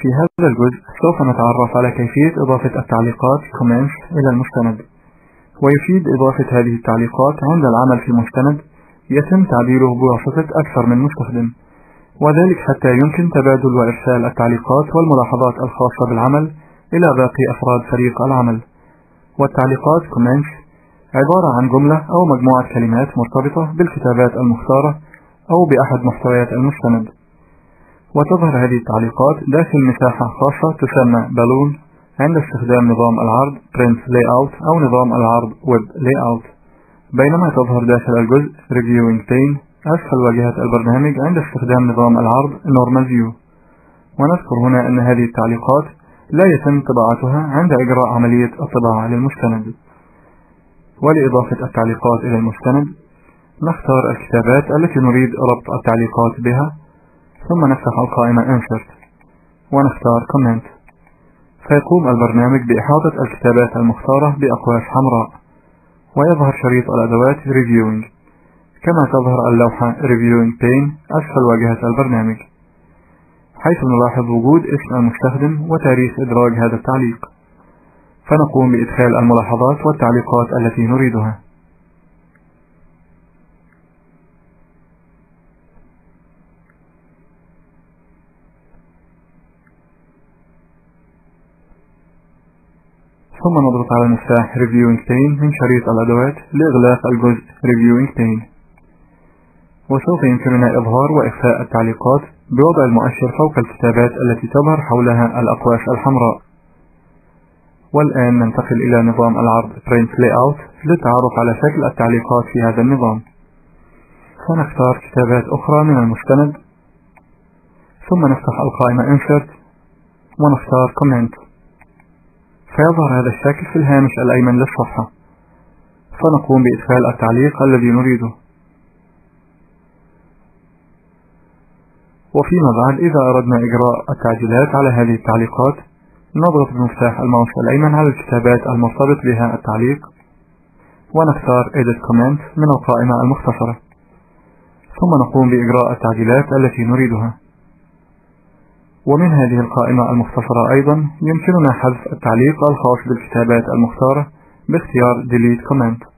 في هذا الجزء سوف نتعرف على كيفية إضافة التعليقات comments إلى المستند، ويفيد إضافة هذه التعليقات عند العمل في مستند يتم تعديله بواسطة أكثر من مستخدم، وذلك حتى يمكن تبادل وإرسال التعليقات والملاحظات الخاصة بالعمل إلى باقي أفراد فريق العمل. والتعليقات comments عبارة عن جملة أو مجموعة كلمات مرتبطة بالكتابات المختارة أو بأحد محتويات المستند، وتظهر هذه التعليقات داخل مساحة خاصة تسمى بالون عند استخدام نظام العرض print layout أو نظام العرض web layout، بينما تظهر داخل الجزء reviewing pane أسفل واجهة البرنامج عند استخدام نظام العرض normal view. ونذكر هنا أن هذه التعليقات لا يتم طباعتها عند إجراء عملية الطباعة للمستند. ولإضافة التعليقات إلى المستند نختار الكتابات التي نريد ربط التعليقات بها، ثم نفتح القائمة insert ونختار comment، فيقوم البرنامج بإحاطة الكتابات المختارة بأقواس حمراء، ويظهر شريط الأدوات reviewing، كما تظهر اللوحة reviewing pane أسفل واجهة البرنامج، حيث نلاحظ وجود اسم المستخدم وتاريخ إدراج هذا التعليق، فنقوم بإدخال الملاحظات والتعليقات التي نريدها. ثم نضغط على مفتاح reviewing pane من شريط الأدوات لإغلاق الجزء reviewing pane، وسوف يمكننا إظهار وإخفاء التعليقات بوضع المؤشر فوق الكتابات التي تظهر حولها الأقواس الحمراء. والآن ننتقل إلى نظام العرض print layout للتعرف على شكل التعليقات في هذا النظام، فنختار كتابات أخرى من المستند، ثم نفتح القائمة insert ونختار comment، فيظهر هذا الشكل في الهامش الأيمن للصفحة، فنقوم بإدخال التعليق الذي نريده. وفيما بعد إذا أردنا إجراء التعديلات على هذه التعليقات نضغط بمفتاح الماوس الأيمن على الكتابات المرتبط بها التعليق، ونختار edit comment من القائمة المختصرة، ثم نقوم بإجراء التعديلات التي نريدها. ومن هذه القائمة المختصرة أيضا يمكننا حذف التعليق الخاص بالكتابات المختارة باختيار delete comment.